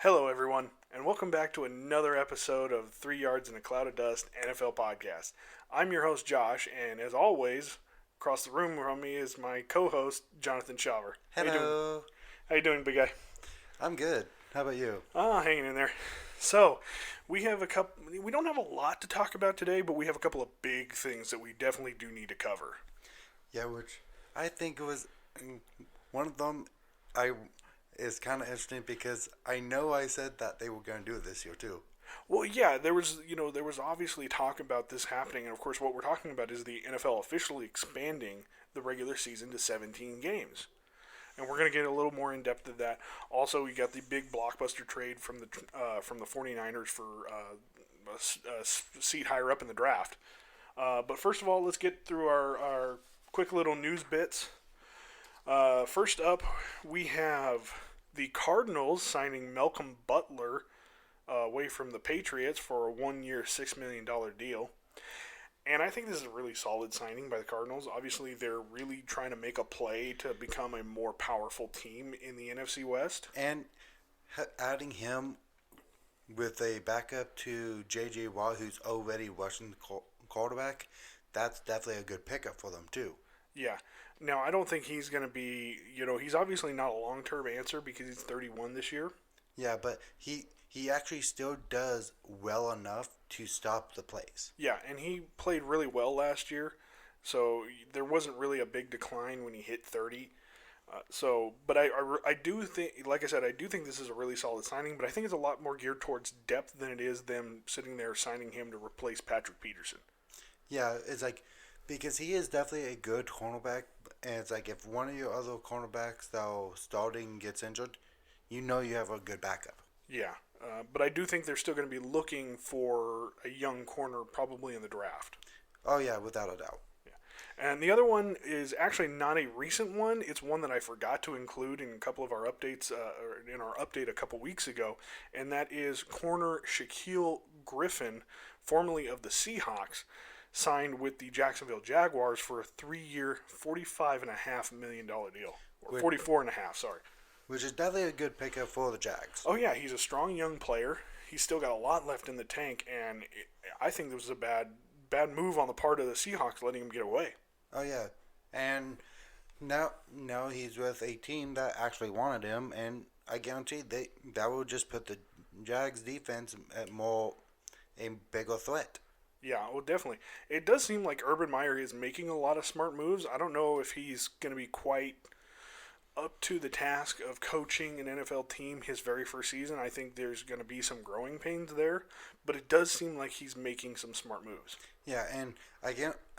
Hello, everyone, and welcome back to another episode of 3 Yards in a Cloud of Dust NFL Podcast. I'm your host, Josh, and as always, across the room from me is my co-host, Jonathan Shaver. How you doing? Hello. How you doing, big guy? I'm good. How about you? Hanging in there. So, we have a couple. We don't have a lot to talk about today, but we have a couple of big things that we definitely do need to cover. Yeah, which I think it was one of them. I is kind of interesting because I know I said that they were going to do it this year too. Well, yeah, there was obviously talk about this happening, and of course, what we're talking about is the NFL officially expanding the regular season to 17 games. And we're going to get a little more in depth of that. Also, we got the big blockbuster trade from the 49ers for a seat higher up in the draft. But first of all, let's get through our quick little news bits. First up, we have the Cardinals signing Malcolm Butler away from the Patriots for a 1-year, $6 million deal. And I think this is a really solid signing by the Cardinals. Obviously, they're really trying to make a play to become a more powerful team in the NFC West. And adding him with a backup to J.J. Watt, who's already rushing the quarterback, that's definitely a good pickup for them too. Yeah. Now, I don't think he's going to be, he's obviously not a long-term answer because he's 31 this year. Yeah, but he actually still does well enough to stop the plays. Yeah, and he played really well last year, so there wasn't really a big decline when he hit 30. But I do think, like I said, I do think this is a really solid signing, but I think it's a lot more geared towards depth than it is them sitting there signing him to replace Patrick Peterson. Yeah, it's like because he is definitely a good cornerback, and it's like if one of your other cornerbacks that starting gets injured, you know you have a good backup. Yeah, but I do think they're still going to be looking for a young corner probably in the draft. Oh yeah, without a doubt. Yeah. And the other one is actually not a recent one. It's one that I forgot to include in a couple of our updates, or in our update a couple weeks ago, and that is corner Shaquille Griffin, formerly of the Seahawks, signed with the Jacksonville Jaguars for a 3-year, $45.5 million deal. Or 44.5, sorry. Which is definitely a good pickup for the Jags. Oh, yeah, he's a strong young player. He's still got a lot left in the tank, and I think this was a bad move on the part of the Seahawks letting him get away. Oh yeah, and now he's with a team that actually wanted him, and I guarantee that will just put the Jags defense at a bigger threat. Yeah, well, definitely. It does seem like Urban Meyer is making a lot of smart moves. I don't know if he's going to be quite up to the task of coaching an NFL team his very first season. I think there's going to be some growing pains there, but it does seem like he's making some smart moves. Yeah, and I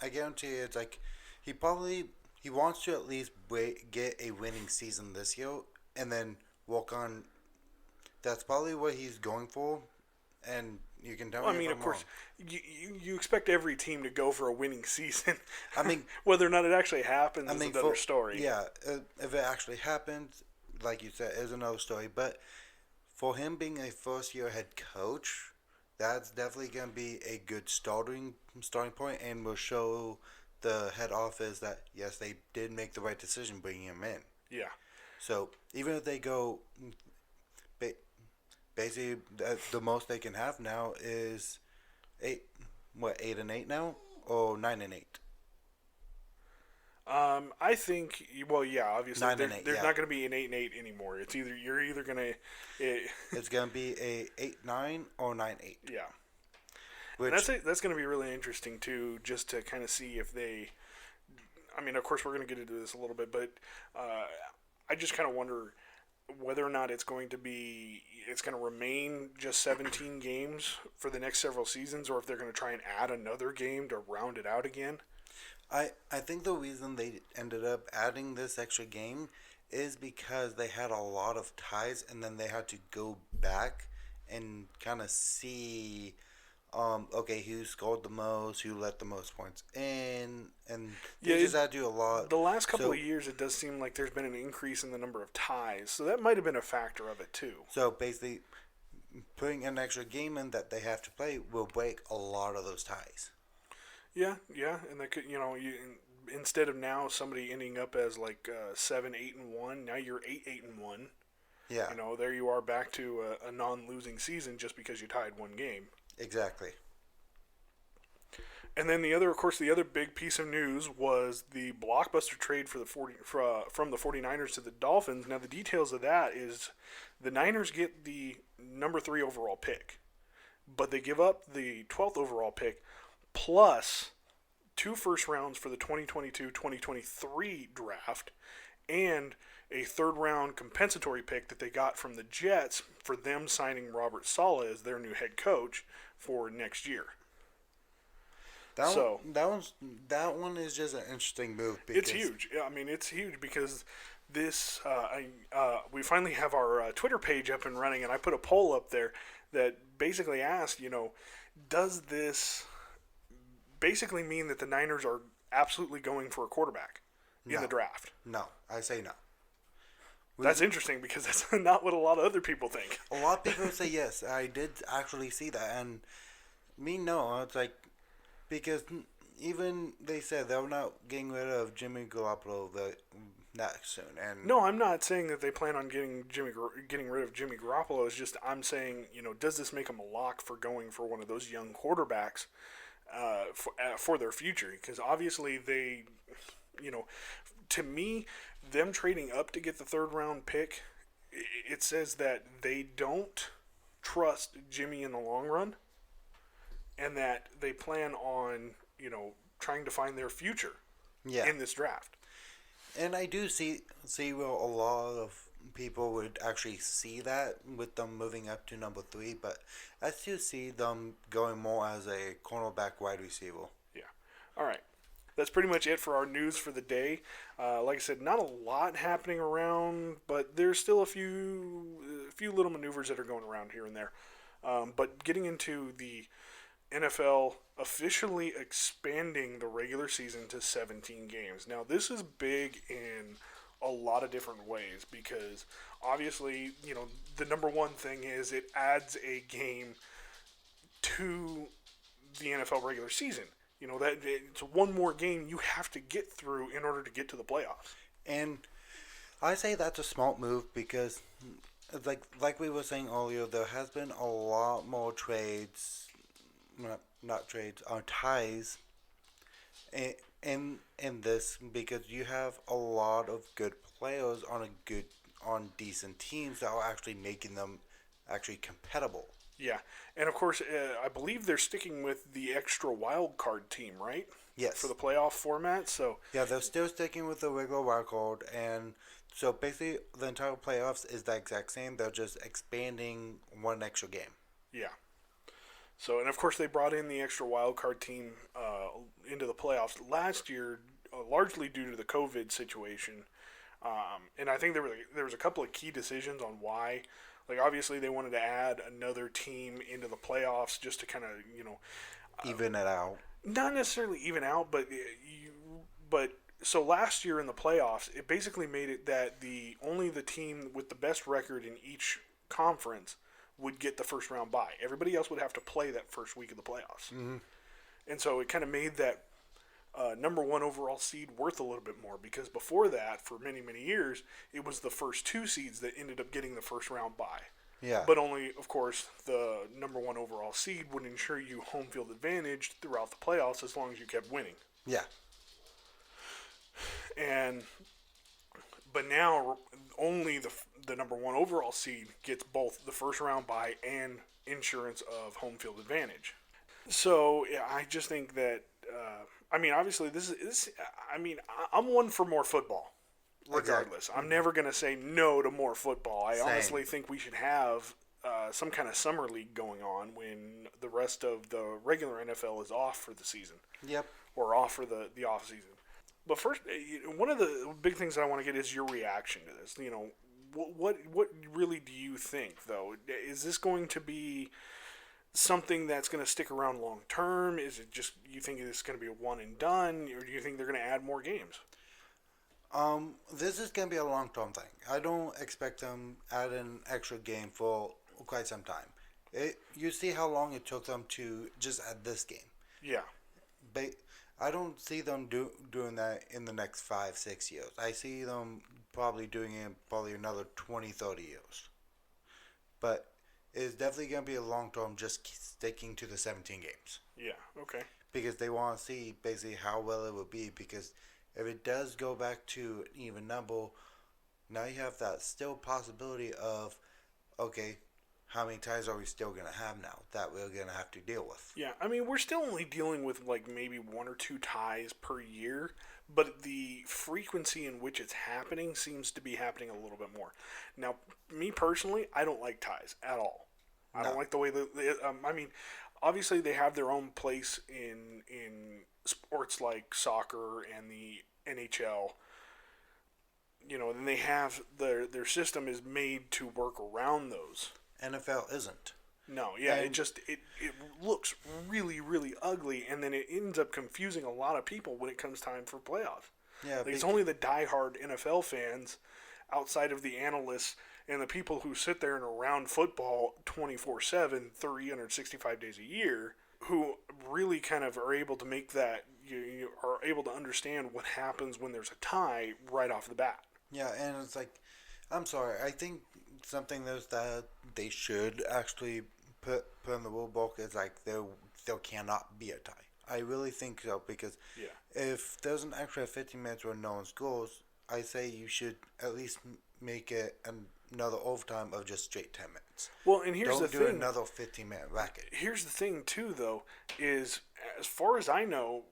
guarantee it's like he wants to at least get a winning season this year, and then work on. That's probably what he's going for, and you can tell me. I mean, if I'm of course, wrong. you expect every team to go for a winning season. I mean, whether or not it actually happens is another story. Yeah, if it actually happens, like you said, is another story. But for him being a first-year head coach, that's definitely going to be a good starting point, and will show the head office that yes, they did make the right decision bringing him in. Yeah. So even if they go, basically the most they can have now is 8-8 now, or 9-8. I think. Well, yeah. Obviously, 9-8. there's Yeah. not going to be an 8-8 anymore. You're either going to. It's going to be a 8-9 or 9-8. Yeah. Which That's going to be really interesting too, just to kind of see if they. I mean, of course, we're going to get into this a little bit, but I just kind of wonder whether or not it's going to remain just 17 games for the next several seasons, or if they're going to try and add another game to round it out again. I think the reason they ended up adding this extra game is because they had a lot of ties, and then they had to go back and kind of see, okay, who scored the most, who let the most points in, and they just had to do a lot. The last couple of years, it does seem like there's been an increase in the number of ties, so that might have been a factor of it too. So basically, putting an extra game in that they have to play will break a lot of those ties. Yeah, and that could, instead of now somebody ending up as like 7-8-1, now you're 8-8-1. Yeah. There you are back to a non-losing season just because you tied one game. Exactly. And then of course, the other big piece of news was the blockbuster trade for from the 49ers to the Dolphins. Now, the details of that is the Niners get the number 3 overall pick, but they give up the 12th overall pick plus 2 first rounds for the 2022-2023 draft and a third round compensatory pick that they got from the Jets for them signing Robert Saleh as their new head coach for next year. That one is just an interesting move. It's huge. I mean, it's huge because this we finally have our Twitter page up and running, and I put a poll up there that basically asked, does this basically mean that the Niners are absolutely going for a quarterback in the draft? No, I say no. That's interesting because that's not what a lot of other people think. A lot of people say yes. I did actually see that, and me no. It's like because even they said they're not getting rid of Jimmy Garoppolo that soon. And no, I'm not saying that they plan on getting rid of Jimmy Garoppolo. It's just I'm saying, does this make them a lock for going for one of those young quarterbacks for their future? Because obviously they, to me, them trading up to get the third round pick, it says that they don't trust Jimmy in the long run, and that they plan on, trying to find their future in this draft. And I do see where a lot of people would actually see that with them moving up to number 3, but I still see them going more as a cornerback wide receiver. Yeah. All right. That's pretty much it for our news for the day. Like I said, not a lot happening around, but there's still a few little maneuvers that are going around here and there. But getting into the NFL officially expanding the regular season to 17 games. Now, this is big in a lot of different ways because obviously, the number one thing is it adds a game to the NFL regular season. That it's one more game you have to get through in order to get to the playoffs. And I say that's a smart move because, like we were saying earlier, there has been a lot more trades, not trades, ties in this because you have a lot of good players on decent teams that are actually making them actually compatible. Yeah, and of course, I believe they're sticking with the extra wild card team, right? Yes. For the playoff format, so yeah, they're still sticking with the regular wild card, and so basically the entire playoffs is the exact same. They're just expanding one extra game. Yeah. So, and of course, they brought in the extra wild card team into the playoffs last year, largely due to the COVID situation, and I think there was a couple of key decisions on why. Like, obviously, they wanted to add another team into the playoffs just to kind of, even it out. Not necessarily even out, but so last year in the playoffs, it basically made it that only the team with the best record in each conference would get the first round bye. Everybody else would have to play that first week of the playoffs. Mm-hmm. And so it kind of made that number 1 overall seed worth a little bit more because before that, for many, many years, it was the first 2 seeds that ended up getting the first round bye. Yeah. But only, of course, the number 1 overall seed would ensure you home field advantage throughout the playoffs as long as you kept winning. Yeah. But now only the number 1 overall seed gets both the first round bye and insurance of home field advantage. So yeah, I just think that obviously this is I'm one for more football. Regardless, Exactly. I'm never going to say no to more football. I Same. honestly think we should have some kind of summer league going on when the rest of the regular NFL is off for the season. Yep. Or off for the off season. But first, one of the big things that I want to get is your reaction to this. What really do you think, though? Is this going to be something that's going to stick around long term? Is it just you think it's going to be a one and done, or do you think they're going to add more games? This is going to be a long-term thing. I don't expect them add an extra game for quite some time. You see how long it took them to just add this game. Yeah. I don't see them doing that in the next 5-6 years. I see them probably doing it in probably another 20, 30 years. But it's definitely going to be a long term just sticking to the 17 games. Yeah. Okay. Because they want to see basically how well it will be. Because if it does go back to an even number, now you have that still possibility of, okay, how many ties are we still going to have now that we're going to have to deal with? Yeah, I mean, we're still only dealing with like maybe one or two ties per year, but the frequency in which it's happening seems to be happening a little bit more. Now, me personally, I don't like ties at all. I don't No. like the way that. I mean, obviously they have their own place in sports like soccer and the NHL. You know, and they have their system is made to work around those. NFL isn't. No, yeah, And it looks really really ugly, and then it ends up confusing a lot of people when it comes time for playoffs. yeah, Like, it's only the diehard NFL fans, outside of the analysts and the people who sit there and around football 24/7, 365 days a year, who really kind of are able to make that you are able to understand what happens when there's a tie right off the bat. yeah, and it's like, I'm sorry. I think something that they should actually put in the rule book is like there cannot be a tie. I really think so because Yeah. if there's an extra 15 minutes where no one scores, I say you should at least make it another overtime of just straight 10 minutes. Well, and here's Don't the do thing. another 15-minute racket. Here's the thing, too, though, is as far as I know,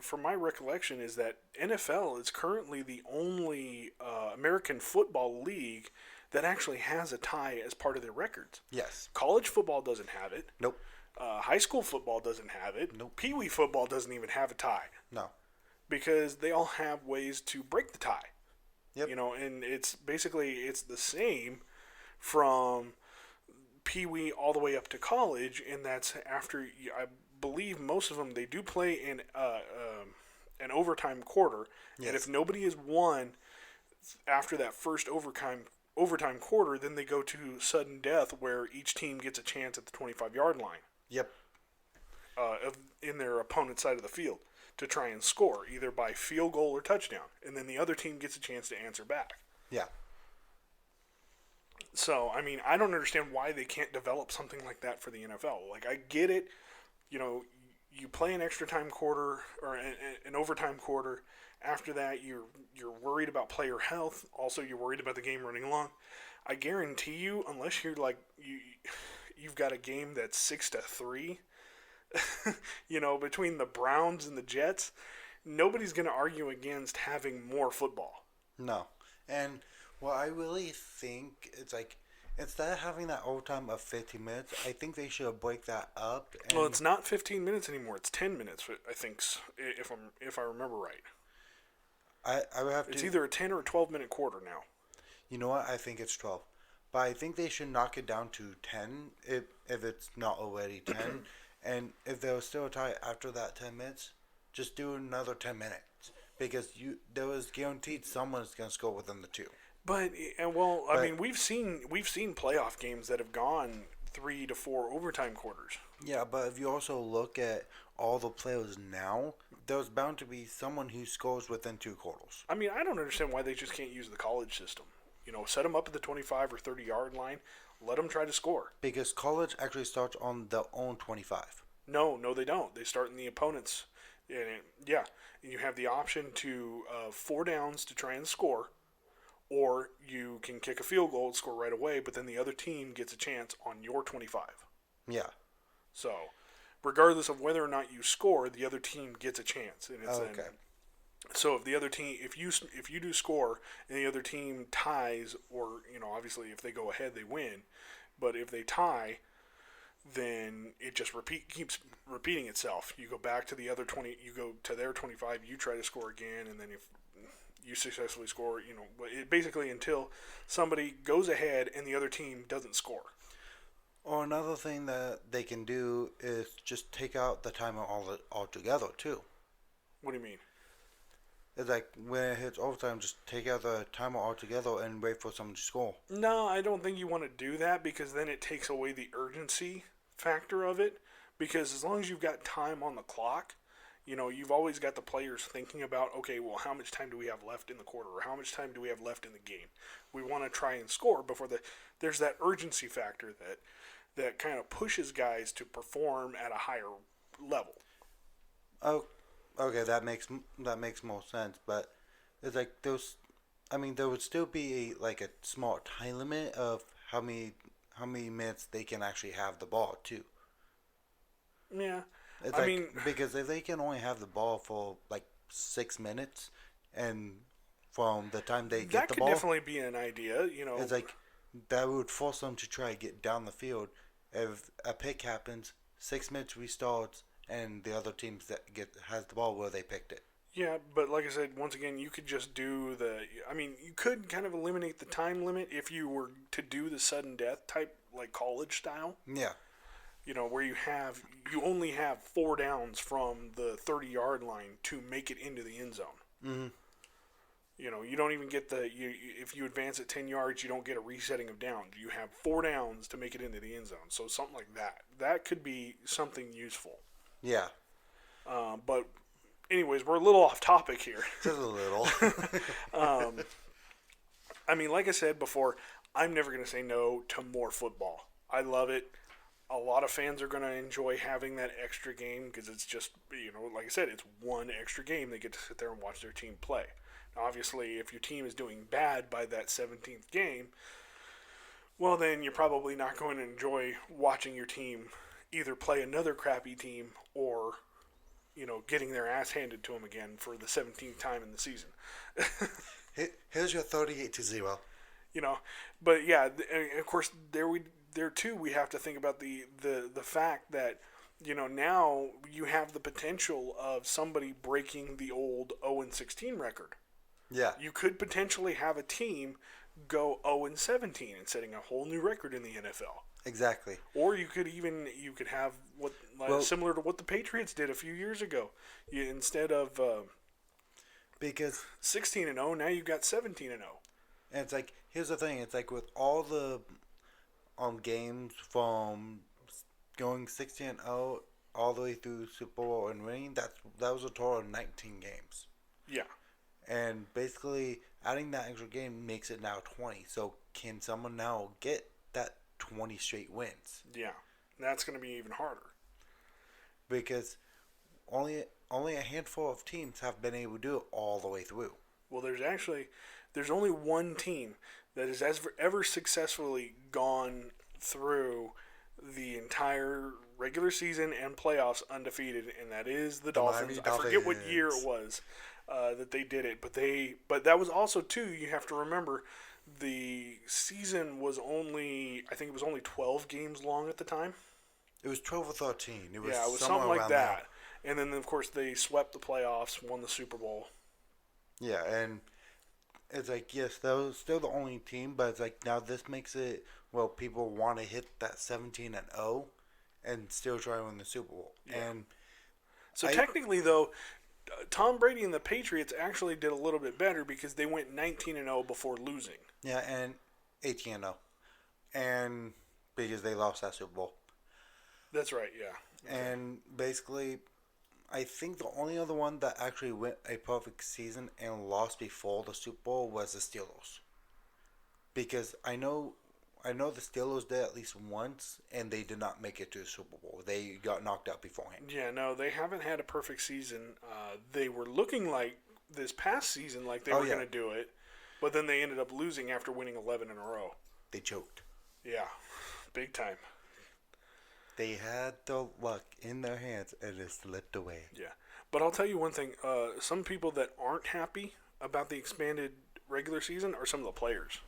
from my recollection, is that NFL is currently the only American football league that actually has a tie as part of their records. Yes. College football doesn't have it. Nope. High school football doesn't have it. Nope. Pee Wee football doesn't even have a tie No. because they all have ways to break the tie. Yep. You know, and it's the same from Pee Wee all the way up to college, and that's after I believe most of them they do play in an overtime quarter, Yes. and if nobody has won after that first overtime quarter, then they go to sudden death where each team gets a chance at the 25-yard line. Yep. In their opponent's side of the field to try and score, either by field goal or touchdown. And then the other team gets a chance to answer back. Yeah. So, I mean, I don't understand why they can't develop something like that for the NFL. Like, I get it. You know, you play an extra time quarter or an overtime quarter. After that, you're worried about player health. Also, you're worried about the game running long. I guarantee you, unless you're like you've got a game that's 6-3, you know, between the Browns and the Jets, nobody's going to argue against having more football. No. And what I really think it's like, instead of having that overtime of 15 minutes, I think they should break that up. And Well, it's not 15 minutes anymore. It's 10 minutes, I think, if I remember right. I would have to. It's either a 10 or a 12-minute quarter now. You know what? I think it's 12. But I think they should knock it down to 10 if it's not already 10. And if there was still a tie after that 10 minutes, just do another 10 minutes. Because there was guaranteed someone's going to score within the two. But I mean, we've seen playoff games that have gone 3 to 4 overtime quarters. Yeah, but if you also look at all the players now, there's bound to be someone who scores within 2 quarters. I mean, I don't understand why they just can't use the college system. You know, set them up at the 25 or 30-yard line, let them try to score. Because college actually starts on their own 25. No, they don't. They start in the opponent's. Yeah, you have the option to 4 downs to try and score, or you can kick a field goal and score right away, but then the other team gets a chance on your 25. Yeah. So, regardless of whether or not you score, the other team gets a chance. And it's Okay. So if the other team, if you do score and the other team ties, or obviously if they go ahead they win, but if they tie, then it just keeps repeating itself. You go back to the other 20, you go to their 25, you try to score again, and then if you successfully score, it basically until somebody goes ahead and the other team doesn't score. Or another thing that they can do is just take out the timer altogether too. What do you mean? It's like when it hits overtime, just take out the timer altogether and wait for someone to score. No, I don't think you want to do that because then it takes away the urgency factor of it. Because as long as you've got time on the clock, you've always got the players thinking about, okay, well, how much time do we have left in the quarter, or how much time do we have left in the game? We want to try and score before there's that urgency factor that kind of pushes guys to perform at a higher level. Oh, okay, that makes more sense. But it's like those. I mean, there would still be like a small time limit of how many minutes they can actually have the ball too. Yeah, It's I like mean, because if they can only have the ball for like 6 minutes, and from the time they get that the could ball, definitely be an idea. it's like that would force them to try to get down the field. If a pick happens, 6 minutes restarts, and the other teams that has the ball where they picked it. Yeah, but like I said, once again, you could just do you could kind of eliminate the time limit if you were to do the sudden death type, like college style. Yeah, Where you only have 4 downs from the 30-yard line to make it into the end zone. mm-hmm. You don't even get if you advance at 10 yards, you don't get a resetting of downs. You have 4 downs to make it into the end zone. So something like that. That could be something useful. Yeah, But anyways, we're a little off topic here. just a little. I mean, like I said before, I'm never going to say no to more football. I love it. A lot of fans are going to enjoy having that extra game because it's just, like I said, it's one extra game. They get to sit there and watch their team play. Now, obviously, if your team is doing bad by that 17th game, well, then you're probably not going to enjoy watching your team either play another crappy team or, getting their ass handed to them again for the 17th time in the season. Here's your 38-0. But yeah, of course, there too we have to think about the fact that now you have the potential of somebody breaking the old 0-16 record. Yeah, You could potentially have a team go 0-17 and setting a whole new record in the NFL. exactly. Or you could have similar to what the Patriots did a few years ago. Instead of Because 16-0, now you've got 17-0. and it's like here's the thing. It's like with all the games from going 16-0 all the way through Super Bowl and winning. That was a total of 19 games. Yeah. And basically, adding that extra game makes it now 20. So, can someone now get that 20 straight wins? Yeah. That's going to be even harder. Because only a handful of teams have been able to do it all the way through. Well, there's only one team that has ever successfully gone through the entire regular season and playoffs undefeated, and that is the Dolphins. Miami I forget what Dolphins. year it was that they did it, but that was also too. You have to remember the season was only 12 games long at the time. It was 12 or 13. It was Something like that. And then of course they swept the playoffs, won the Super Bowl. Yeah, and it's like, yes, that was still the only team, but it's like now this makes it, well, people want to hit that 17-0 and still try to win the Super Bowl. Yeah. And So technically, though, Tom Brady and the Patriots actually did a little bit better because they went 19-0 before losing. yeah, and 18-0. And because they lost that Super Bowl. That's right, yeah. And basically, I think the only other one that actually went a perfect season and lost before the Super Bowl was the Steelers. Because I know the Steelers did at least once, and they did not make it to the Super Bowl. They got knocked out beforehand. Yeah, no, they haven't had a perfect season. They were looking like this past season like they were going to do it, but then they ended up losing after winning 11 in a row. They choked. Yeah, big time. They had the luck in their hands, and it slipped away. Yeah, but I'll tell you one thing. Some people that aren't happy about the expanded regular season are some of the players.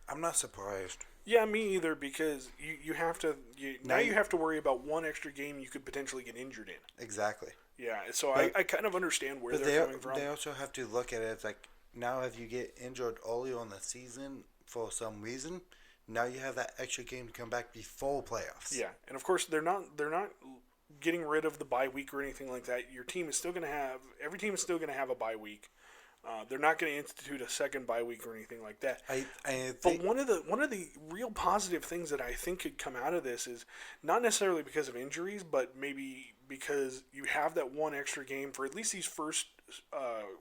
I'm not surprised. Yeah, me either, because you have to now you have to worry about one extra game you could potentially get injured in. Exactly. Yeah, so But- I kind of understand where But they're coming from. they also have to look at it as like, now if you get injured early on the season for some reason, now you have that extra game to come back before playoffs. Yeah, and of course they're not getting rid of the bye week or anything like that. Your team is still going to have every team is still going to have a bye week. They're not going to institute a second bye week or anything like that. I But think one of the real positive things that I think could come out of this is not necessarily because of injuries, but maybe because you have that one extra game for at least these first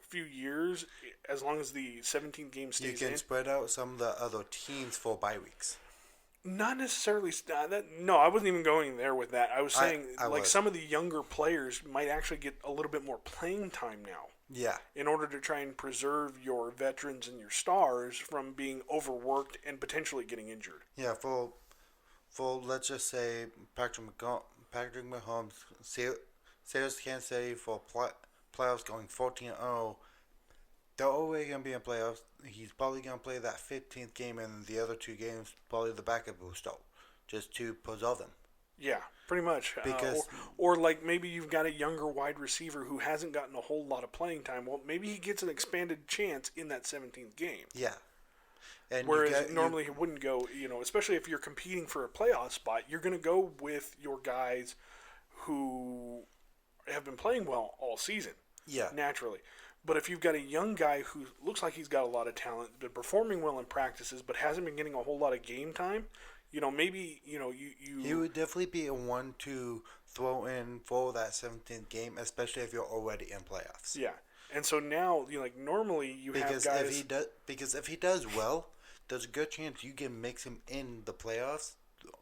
few years, as long as the 17th game you stays can in. spread out some of the other teams for bye weeks. Not necessarily. No, I wasn't even going there with that. I was saying I like was. some of the younger players might actually get a little bit more playing time now, Yeah, in order to try and preserve your veterans and your stars from being overworked and potentially getting injured. yeah. For let's just say Patrick Mahomes says Kansas City for playoffs going 14-0. They're already gonna be in playoffs. He's probably gonna play that 15th game, and the other two games probably the backup will start, just to preserve them. Yeah, pretty much. Because or like maybe you've got a younger wide receiver who hasn't gotten a whole lot of playing time. Well, maybe he gets an expanded chance in that 17th game. yeah, and Whereas normally he wouldn't go, especially if you're competing for a playoff spot, you're going to go with your guys who have been playing well all season, yeah, naturally. But if you've got a young guy who looks like he's got a lot of talent, been performing well in practices, but hasn't been getting a whole lot of game time, maybe, he would definitely be a one to throw in for that 17th game, especially if you're already in playoffs. Yeah. And so now, like normally you Because have guys. if he does well, there's a good chance you can mix him in the playoffs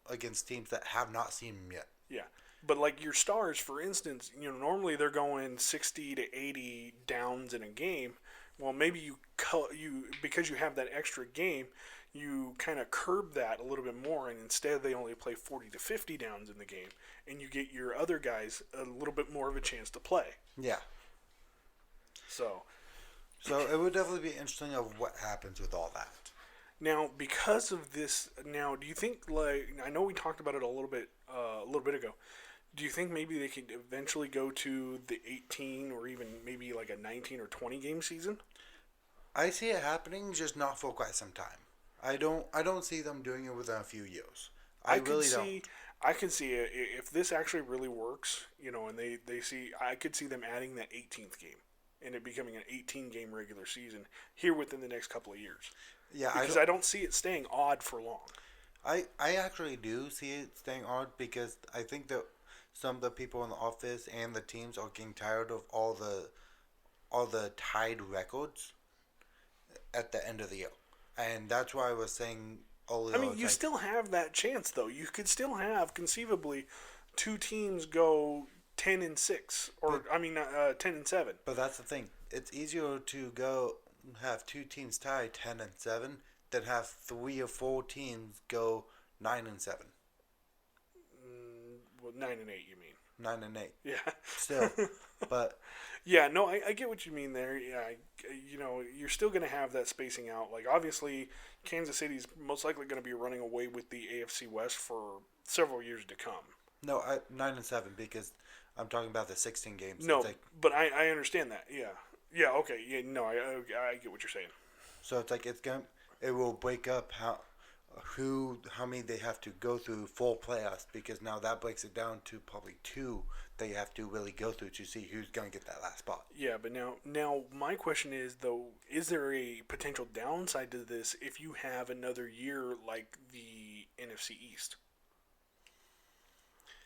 against teams that have not seen him yet. Yeah. But like your stars, for instance, normally they're going 60 to 80 downs in a game. Well, maybe you because you have that extra game, you kind of curb that a little bit more, and instead they only play 40 to 50 downs in the game, and you get your other guys a little bit more of a chance to play. Yeah. So it would definitely be interesting of what happens with all that. now, because of this, do you think, like, I know we talked about it a little bit ago. Do you think maybe they could eventually go to the 18 or even maybe like a 19 or 20 game season? I see it happening, just not for quite some time. I don't see them doing it within a few years. I really don't. I could see it if this actually really works, and they see. I could see them adding that 18th game and it becoming an 18 game regular season here within the next couple of years. Yeah, because I don't see it staying odd for long. I actually do see it staying odd because I think that some of the people in the office and the teams are getting tired of all the tied records at the end of the year, and that's why I was saying earlier. I mean, you still have that chance though. You could still have conceivably two teams go 10-6, or 10-7. But that's the thing. It's easier to go have two teams tied 10-7 than have 3 or 4 teams go 9-7. Well, 9-8, you mean? 9-8. Yeah. Still, but yeah, no, I get what you mean there. Yeah, you're still going to have that spacing out. Like, obviously, Kansas City's most likely going to be running away with the AFC West for several years to come. no, 9-7 because I'm talking about the 16 games. No, but I understand that. Yeah. Yeah. Okay. Yeah. No, I get what you're saying. So it's like it will break up how many they have to go through full playoffs because now that breaks it down to probably 2 they have to really go through to see who's going to get that last spot. Yeah, but now my question is though, is there a potential downside to this if you have another year like the NFC East,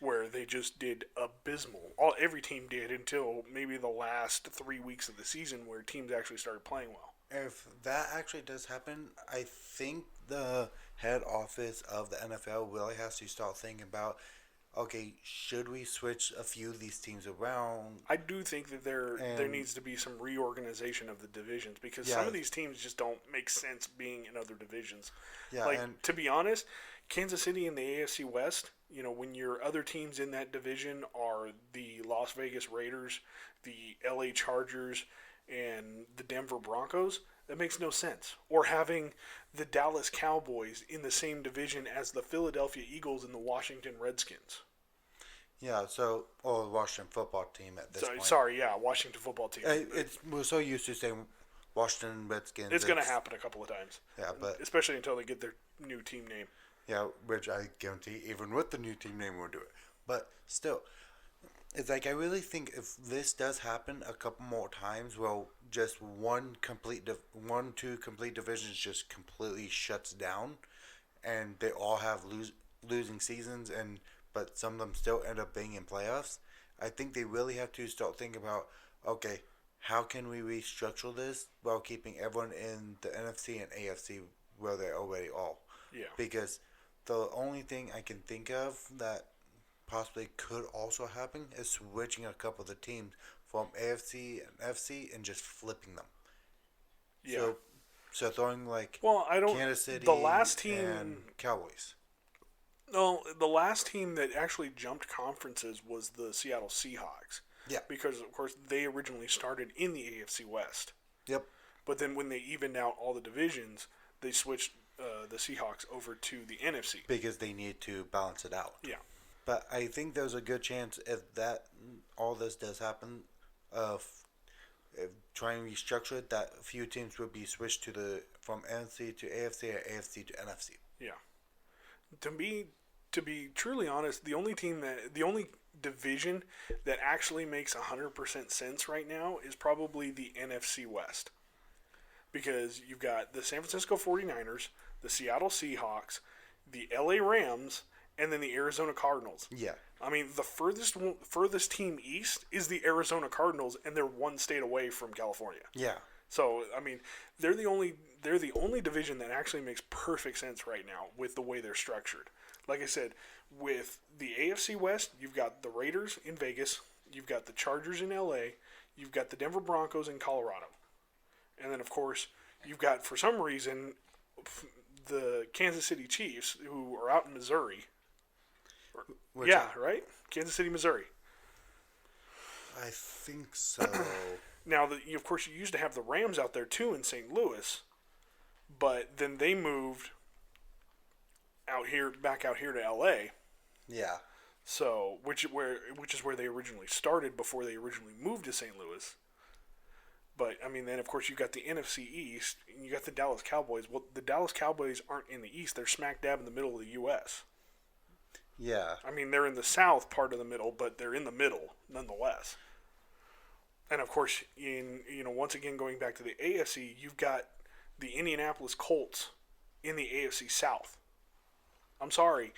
where they just did abysmal? Every team did until maybe the last 3 weeks of the season, where teams actually started playing well. If that actually does happen, I think the head office of the NFL really has to start thinking about, okay, should we switch a few of these teams around? I do think that there needs to be some reorganization of the divisions, because some of these teams just don't make sense being in other divisions. Yeah, like, to be honest, Kansas City in the AFC West, when your other teams in that division are the Las Vegas Raiders, the LA Chargers, and the Denver Broncos, that makes no sense. Or having the Dallas Cowboys in the same division as the Philadelphia Eagles and the Washington Redskins. Yeah, or the Washington football team at this point. Sorry, Washington football team. We're so used to saying Washington Redskins. It's going to happen a couple of times. Yeah, but especially until they get their new team name. Yeah, which I guarantee, even with the new team name, we'll do it. But still, It's like I really think if this does happen a couple more times, well, just two complete divisions just completely shuts down, and they all have losing seasons, and but some of them still end up being in playoffs. I think they really have to start thinking about, okay, how can we restructure this while keeping everyone in the NFC and AFC where they already are? Yeah. Because the only thing I can think of that possibly could also happen is switching a couple of the teams from AFC and FC and just flipping them. Yeah. So throwing like Well, I don't. Kansas City The last and team. Cowboys. No, the last team that actually jumped conferences was the Seattle Seahawks. Yeah. Because of course they originally started in the AFC West. Yep. But then when they evened out all the divisions, they switched the Seahawks over to the NFC. Because they need to balance it out. Yeah. But I think there's a good chance if that all this does happen, of if trying to restructure it, that a few teams would be switched to from NFC to AFC or AFC to NFC. Yeah. To be truly honest, the only division that actually makes 100% sense right now is probably the NFC West. Because you've got the San Francisco 49ers, the Seattle Seahawks, the LA Rams, and then the Arizona Cardinals. Yeah. I mean, the furthest team east is the Arizona Cardinals, and they're one state away from California. Yeah. So, I mean, they're the only division that actually makes perfect sense right now with the way they're structured. Like I said, with the AFC West, you've got the Raiders in Vegas, you've got the Chargers in LA, you've got the Denver Broncos in Colorado. And then, of course, you've got, for some reason, the Kansas City Chiefs, who are out in Missouri. Right? Kansas City, Missouri. I think so. Now, of course, you used to have the Rams out there, too, in St. Louis. But then they moved back out here to L.A. Yeah. So, which is where they originally started before they originally moved to St. Louis. But, I mean, then, of course, you got the NFC East, and you got the Dallas Cowboys. Well, the Dallas Cowboys aren't in the East. They're smack dab in the middle of the U.S. Yeah. I mean, they're in the South part of the middle, but they're in the middle, nonetheless. And, of course, once again, going back to the AFC, you've got the Indianapolis Colts in the AFC South. I'm sorry.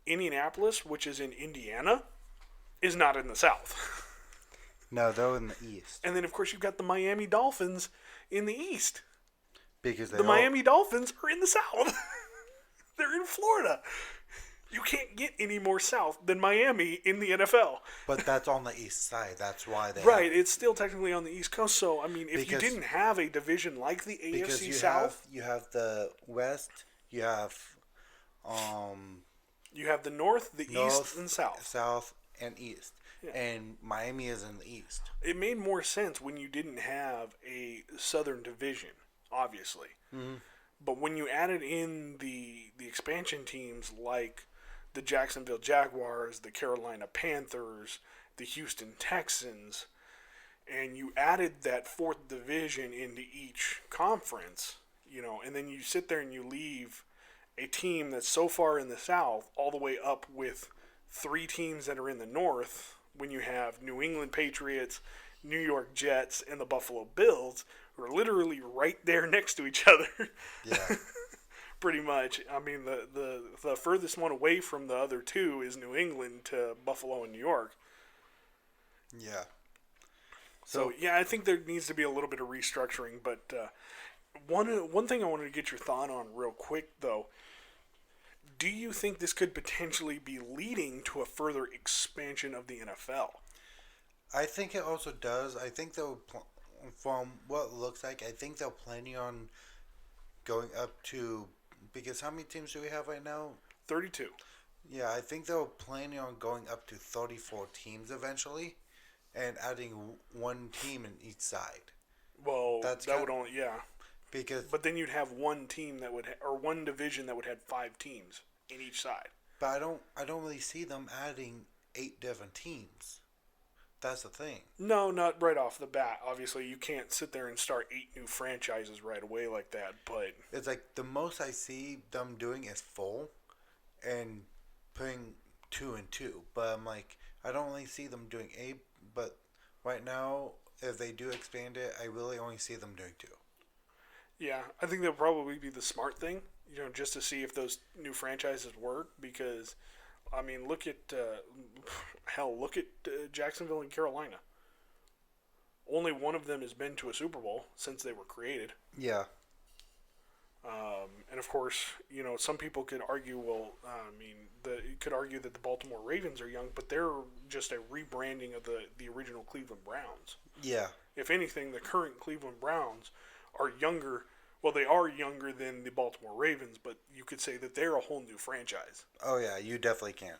Indianapolis, which is in Indiana, is not in the South. No, they're in the East. And then, of course, you've got the Miami Dolphins in the East. Because Miami Dolphins are in the South. They're in Florida. You can't get any more south than Miami in the NFL. But that's on the east side. That's why they Right, it's still technically on the East Coast. So, I mean, if you didn't have a division like the AFC South... you have the West, you have the North, the East, and South. South and East. Yeah. And Miami is in the East. It made more sense when you didn't have a Southern division, obviously. Mm-hmm. But when you added in the expansion teams like the Jacksonville Jaguars, the Carolina Panthers, the Houston Texans, and you added that fourth division into each conference, and then you sit there and you leave a team that's so far in the South all the way up with three teams that are in the North, when you have New England Patriots, New York Jets, and the Buffalo Bills, who are literally right there next to each other. Yeah. Pretty much. I mean, the furthest one away from the other two is New England to Buffalo and New York. Yeah. So yeah, I think there needs to be a little bit of restructuring. But one thing I wanted to get your thought on real quick, though. Do you think this could potentially be leading to a further expansion of the NFL? I think it also does. I think from what it looks like, I think they're planning on going up to, because how many teams do we have right now? 32. Yeah, I think they're planning on going up to 34 teams eventually, and adding one team in each side. Well, that would only, yeah. But then you'd have one team that would, or one division that would have 5 teams in each side. But I don't really see them adding 8 different teams. That's the thing. No, not right off the bat. Obviously, you can't sit there and start 8 new franchises right away like that. But it's like the most I see them doing is full, and putting 2-2. But I'm like, I don't really see them doing 8. But right now, if they do expand it, I really only see them doing 2. Yeah, I think that'll probably be the smart thing, just to see if those new franchises work. Because, I mean, look at Jacksonville and Carolina. Only one of them has been to a Super Bowl since they were created. Yeah. And of course, some people could argue, you could argue that the Baltimore Ravens are young, but they're just a rebranding of the original Cleveland Browns. Yeah. If anything, the current Cleveland Browns are younger. Well, they are younger than the Baltimore Ravens, but you could say that they're a whole new franchise. Oh, yeah, you definitely can.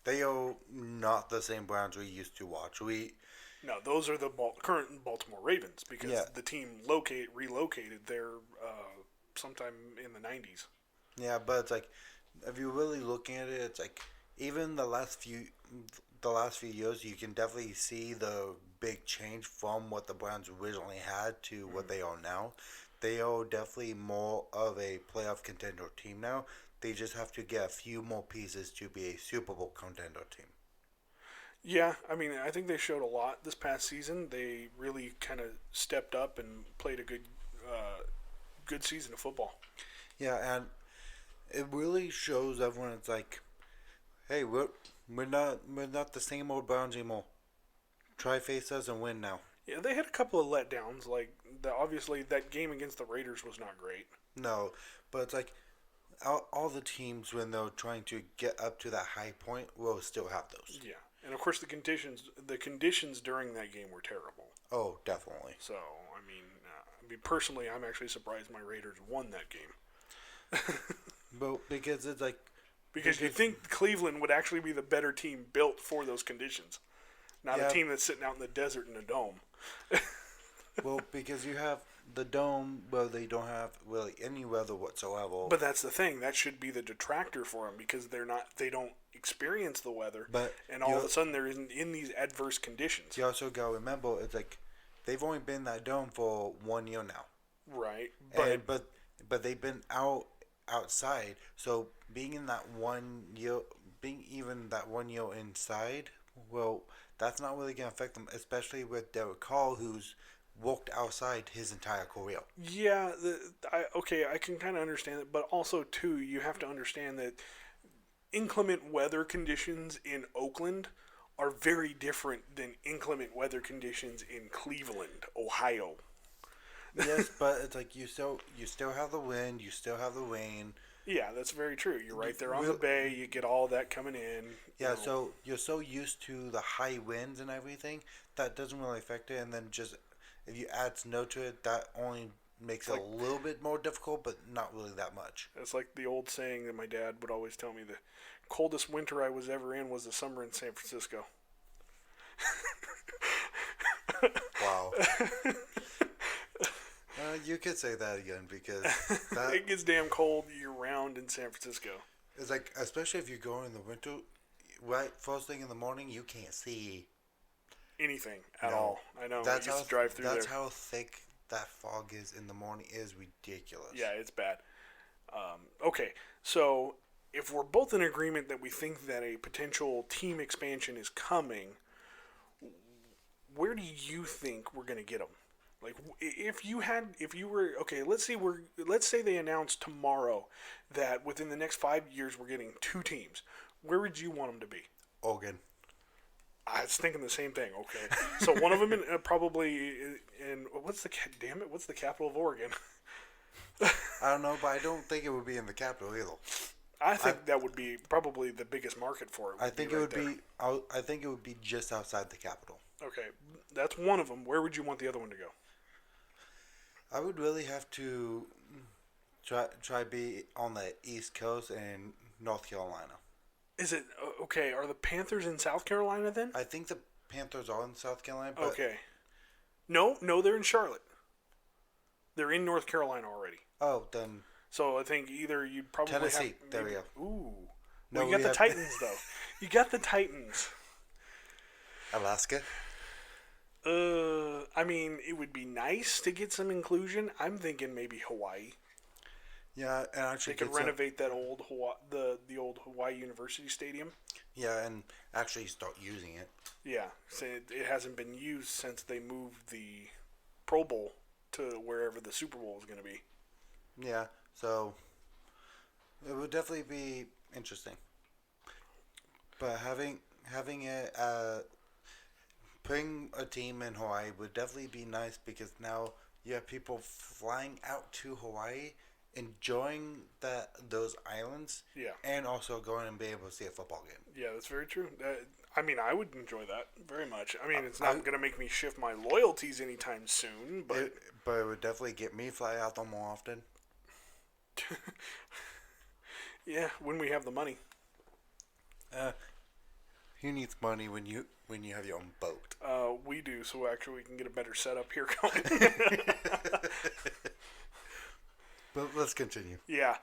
They are not the same Browns we used to watch. No, those are the current Baltimore Ravens because the team relocated there sometime in the 90s. Yeah, but it's like, if you're really looking at it, it's like, even the last few years, you can definitely see the big change from what the Browns originally had to what they are now. They are definitely more of a playoff contender team now. They just have to get a few more pieces to be a Super Bowl contender team. Yeah, I mean, I think they showed a lot this past season. They really kind of stepped up and played a good season of football. Yeah, and it really shows everyone. It's like, hey, we're not the same old Browns anymore. Try face us and win now. Yeah, they had a couple of letdowns. Like obviously that game against the Raiders was not great. No, but it's like all the teams when they're trying to get up to that high point will still have those. Yeah, and of course the conditions during that game were terrible. Oh, definitely. So I mean, personally, I'm actually surprised my Raiders won that game. But because it's like because you think Cleveland would actually be the better team built for those conditions, not a team that's sitting out in the desert in a dome. Well, because you have the dome where they don't have really any weather whatsoever. But that's the thing. That should be the detractor for them because they don't experience the weather. And all of a sudden they're in these adverse conditions. You also got to remember, it's like they've only been in that dome for 1 year now. Right. But they've been outside. So being in that 1 year, being even that 1 year inside, well, that's not really going to affect them, especially with Derek Carr, who's walked outside his entire career. Yeah, I can kind of understand it, but also, too, you have to understand that inclement weather conditions in Oakland are very different than inclement weather conditions in Cleveland, Ohio. Yes, but it's like you still have the wind, you still have the rain. Yeah, that's very true. You're right there on the bay. You get all that coming in. Yeah, so you're so used to the high winds and everything that doesn't really affect it. And then just if you add snow to it, that only makes it a little bit more difficult, but not really that much. It's like the old saying that my dad would always tell me: the coldest winter I was ever in was the summer in San Francisco. Wow. You could say that again because it gets damn cold year round in San Francisco. It's like, especially if you go in the winter, right first thing in the morning, you can't see anything at all. I know. I used to drive through that's how thick that fog is in the morning. Is ridiculous. Yeah, it's bad. Okay, so if we're both in agreement that we think that a potential team expansion is coming, where do you think we're going to get them? Like, let's say they announced tomorrow that within the next 5 years we're getting 2 teams. Where would you want them to be? Oregon. I was thinking the same thing. Okay, so one of them probably in what's the capital of Oregon? I don't know, but I don't think it would be in the capital either. I think that would be probably the biggest market for it. I think it would be just outside the capital. Okay, that's one of them. Where would you want the other one to go? I would really have to try be on the East Coast in North Carolina. Is it okay? Are the Panthers in South Carolina then? I think the Panthers are in South Carolina. But okay. No, they're in Charlotte. They're in North Carolina already. Oh, then. So I think either you'd probably Tennessee. There we go. Ooh. Well, you got the Titans though. You got the Titans. Alaska. I mean, it would be nice to get some inclusion. I'm thinking maybe Hawaii. Yeah, and actually They could renovate that old the old Hawaii University Stadium. Yeah, and actually start using it. Yeah, so it hasn't been used since they moved the Pro Bowl to wherever the Super Bowl is going to be. Yeah, so it would definitely be interesting. But having it putting a team in Hawaii would definitely be nice because now you have people flying out to Hawaii, enjoying those islands, Yeah, and also going and being able to see a football game. yeah, that's very true. I mean, I would enjoy that very much. I mean, it's I- not going to make me shift my loyalties anytime soon, but But it would definitely get me fly out there more often. yeah, when we have the money. Who needs money when you have your own boat? We do, so actually we can get a better setup here going. But let's continue. Yeah.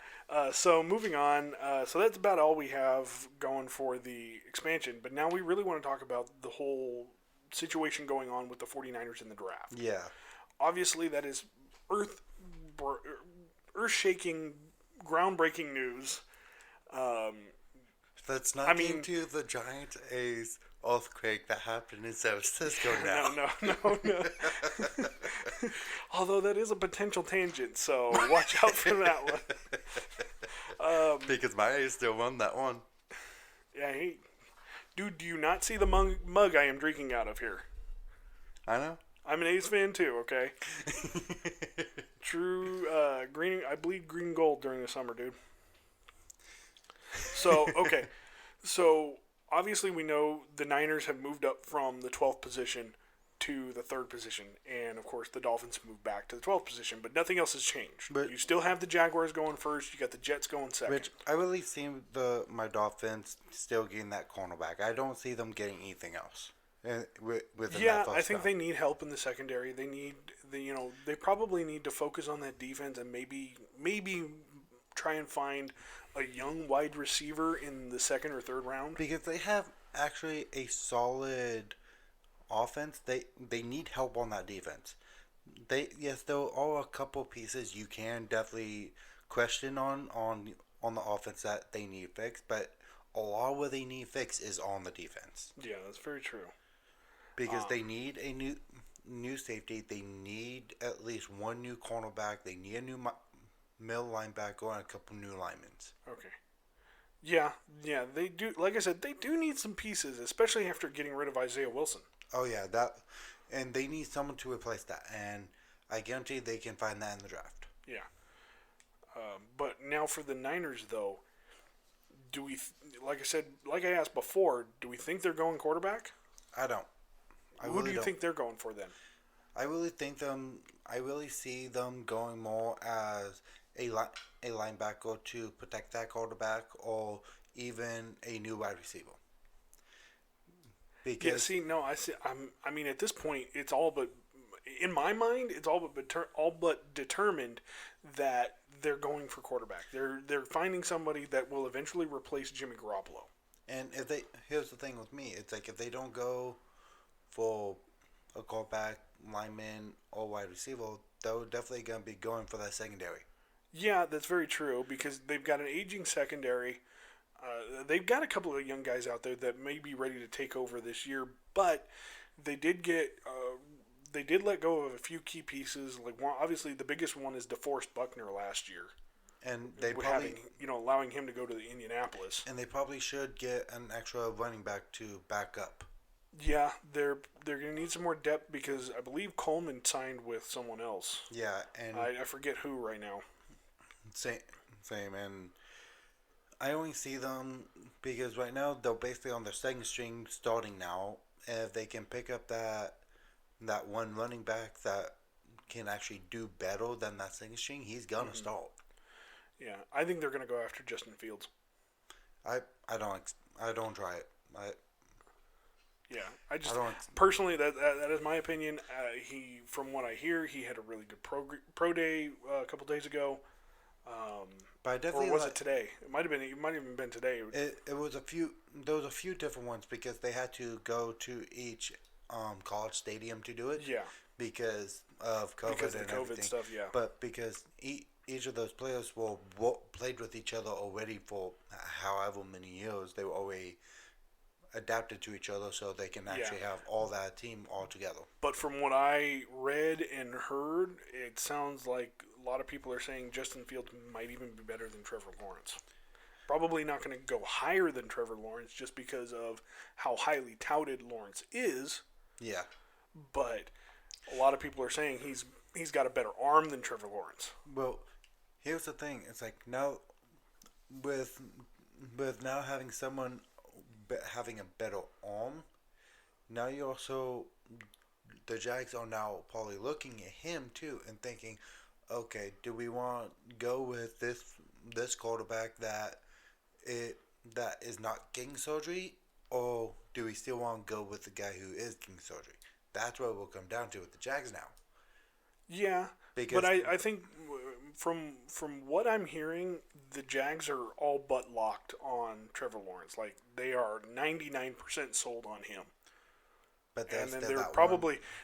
So moving on. So that's about all we have going for the expansion. But now we really want to talk about the whole situation going on with the 49ers in the draft. Yeah. Obviously, that is earth-shaking, groundbreaking news. Let's not get into the giant A's earthquake that happened in San Francisco now. No. Although that is a potential tangent, so watch out for that one. Because my A's still won that one. Yeah, hey, dude, do you not see the mug I am drinking out of here? I know. I'm an A's fan too, okay? True, green. I bleed green and gold during the summer, dude. So, okay. So, obviously we know the Niners have moved up from the 12th position to the 3rd position. And, of course, the Dolphins moved back to the 12th position. But nothing else has changed. But, you still have the Jaguars going first. You got the Jets going second. Which I really see my Dolphins still getting that cornerback. I don't see them getting anything else. Yeah, I think they need help in the secondary. They probably need to focus on that defense and maybe try and find a young wide receiver in the 2nd or 3rd round. Because they have actually a solid offense. They need help on that defense. There are a couple pieces you can definitely question on the offense that they need fixed, but a lot of what they need fixed is on the defense. Yeah, that's very true. Because they need a new safety. They need at least one new cornerback. They need a new middle linebacker and a couple new linemen. Okay. Yeah, they do. Like I said, they do need some pieces, especially after getting rid of Isaiah Wilson. Oh yeah, and they need someone to replace that, and I guarantee they can find that in the draft. Yeah. But now for the Niners, though, like I asked before, do we think they're going quarterback? I don't. Who do you think they're going for then? I really see them going more as a linebacker to protect that quarterback, or even a new wide receiver. Because I mean, at this point, it's all but in my mind, it's all but determined that they're going for quarterback. They're finding somebody that will eventually replace Jimmy Garoppolo. And here's the thing with me, it's like if they don't go for a quarterback, lineman, or wide receiver, they're definitely going to be going for that secondary. Yeah, that's very true because they've got an aging secondary. They've got a couple of young guys out there that may be ready to take over this year, but they did let go of a few key pieces. Like obviously, the biggest one is DeForest Buckner last year, and they probably allowing him to go to the Indianapolis. And they probably should get an extra running back to back up. Yeah, they're going to need some more depth because I believe Coleman signed with someone else. Yeah, and I forget who right now. Same, and I only see them because right now they're basically on their second string starting now. And if they can pick up that one running back that can actually do better than that second string, he's gonna start. Yeah, I think they're gonna go after Justin Fields. I don't try it. Personally that is my opinion. He, from what I hear, he had a really good pro day a couple days ago. But I definitely or was it today? It might have even been today. It was a few. There was a few different ones because they had to go to each college stadium to do it. Yeah. Because of COVID because of and the COVID everything. stuff. Yeah. But because each of those players will played with each other already for however many years. They were already adapted to each other, so they can Yeah. actually have all that team all together. But from what I read and heard, it sounds like a lot of people are saying Justin Fields might even be better than Trevor Lawrence. Probably not going to go higher than Trevor Lawrence just because of how highly touted Lawrence is. Yeah. But a lot of people are saying he's got a better arm than Trevor Lawrence. Well, here's the thing. It's like now with now having someone having a better arm, now you also the Jags are now probably looking at him too and thinking, okay, do we want to go with this quarterback that is not getting surgery, or do we still want to go with the guy who is getting surgery? That's what it will come down to with the Jags now. Yeah, Because but I think from what I'm hearing, the Jags are all but locked on Trevor Lawrence. Like they are 99% sold on him. but And then they're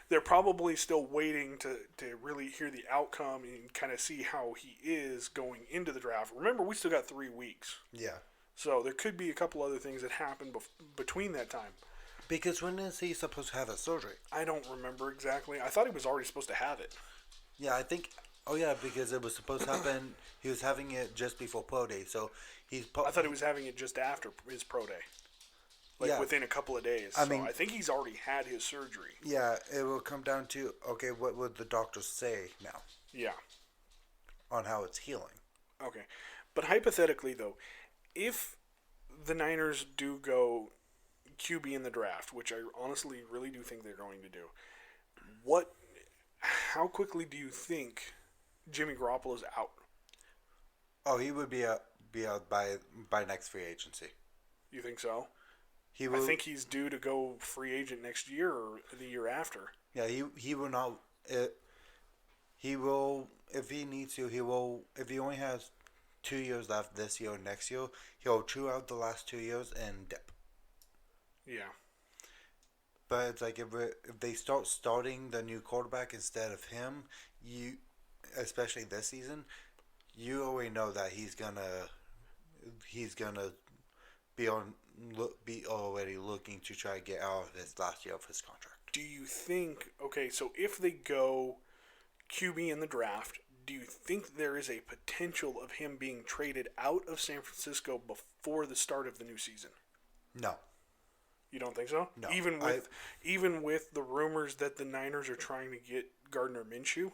they're probably still waiting to really hear the outcome and kind of see how he is going into the draft. Remember, we still got 3 weeks, yeah. so there could be a couple other things that happen between that time. Because when is he supposed to have a surgery? I don't remember exactly. I thought he was already supposed to have it. Yeah, I think. Oh yeah, because it was supposed to happen. He was having it just before pro day, so I thought he was having it just after his pro day, like Yeah. within a couple of days. I So mean- I think he's already had his surgery. Yeah, it will come down to okay, what would the doctors say now Yeah. on how it's healing? Okay. But hypothetically, though, if the Niners do go QB in the draft, which I honestly really do think they're going to do, how quickly do you think Jimmy Garoppolo's out? Oh, he would be out by next free agency. You think so? He I will. think he's due to go free agent next year or the year after. Yeah, he will not. He will if he needs to. He will if he only has 2 years left this year or next year. He'll chew out the last 2 years and dip. Yeah. But it's like if they start starting the new quarterback instead of him, especially this season, you already know that he's gonna be already looking to try to get out of his last year of his contract. Do you think, okay, so if they go QB in the draft, do you think there is a potential of him being traded out of San Francisco before the start of the new season? No. You don't think so? No, Even with the rumors that the Niners are trying to get Gardner Minshew?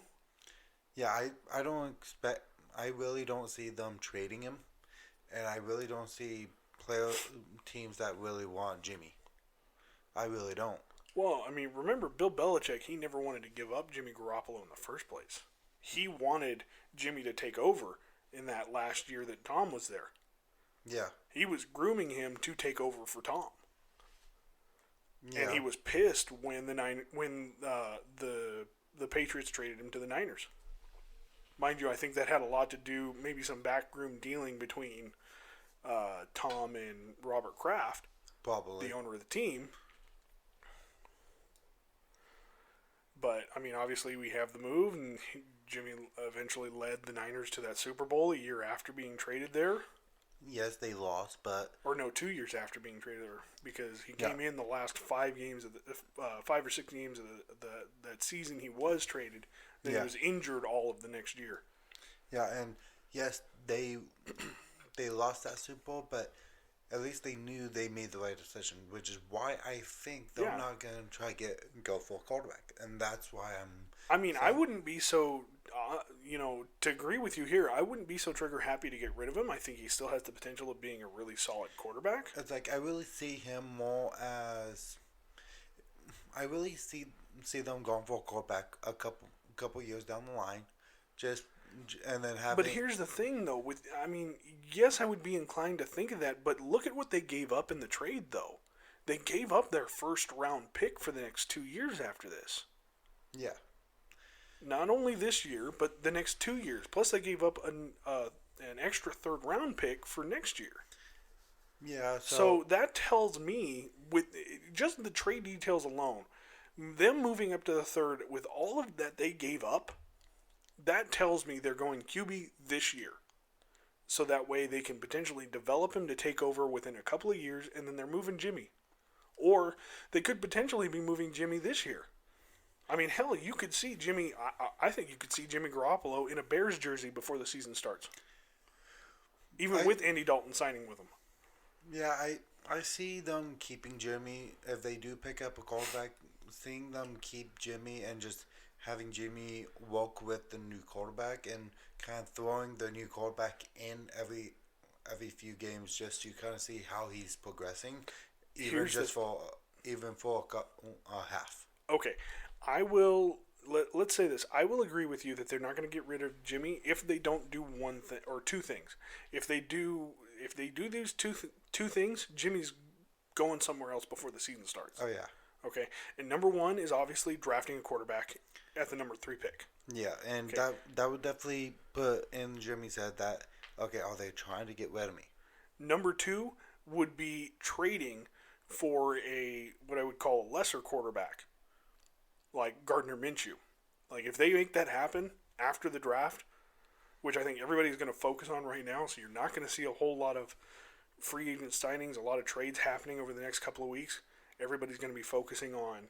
Yeah, I don't expect. I really don't see them trading him, and I really don't see teams that really want Jimmy. I really don't. Well, I mean, remember Bill Belichick, he never wanted to give up Jimmy Garoppolo in the first place. He wanted Jimmy to take over in that last year that Tom was there. Yeah. He was grooming him to take over for Tom. Yeah. And he was pissed when the Patriots traded him to the Niners. Mind you, I think that had a lot to do, maybe some backroom dealing between Tom and Robert Kraft, Probably. the owner of the team. But, I mean, obviously we have the move, and Jimmy eventually led the Niners to that Super Bowl a year after being traded there. Yes, they lost, but Or no, 2 years after being traded there, because he came in the last 5 games of the 5 or 6 games of that season he was traded. Then he was injured all of the next year. yeah, and yes, they lost that Super Bowl, but at least they knew they made the right decision, which is why I think they're not going to try to go for a quarterback, and that's why I mean, I wouldn't be so, to agree with you here, I wouldn't be so trigger happy to get rid of him. I think he still has the potential of being a really solid quarterback. It's like I really see him more as I really see them going for a quarterback a couple years down the line, and then having. But here's the thing, though. Yes, I would be inclined to think of that, but look at what they gave up in the trade, though. They gave up their first round pick for the next 2 years after this. Yeah. Not only this year, but the next 2 years. Plus, they gave up an extra third round pick for next year. Yeah. So that tells me, with just the trade details alone, them moving up to the third with all of that they gave up, that tells me they're going QB this year. So that way they can potentially develop him to take over within a couple of years, and then they're moving Jimmy. Or they could potentially be moving Jimmy this year. I mean, hell, you could see Jimmy. I think you could see Jimmy Garoppolo in a Bears jersey before the season starts. Even with Andy Dalton signing with him. Yeah, I see them keeping Jimmy. If they do pick up a quarterback, seeing them keep Jimmy and just having Jimmy walk with the new quarterback and kind of throwing the new quarterback in every few games just to kind of see how he's progressing, even for a half. Okay, I will. Let's say this. I will agree with you that they're not going to get rid of Jimmy if they don't do one thing or two things. If they do these two things, Jimmy's going somewhere else before the season starts. Oh yeah. Okay, and number one is obviously drafting a quarterback at the number 3 pick. Yeah, and that would definitely put in Jimmy's head that, okay, are they trying to get rid of me? Number 2 would be trading for what I would call a lesser quarterback, like Gardner Minshew. Like if they make that happen after the draft, which I think everybody's going to focus on right now, so you're not going to see a whole lot of free agent signings, a lot of trades happening over the next couple of weeks. Everybody's going to be focusing on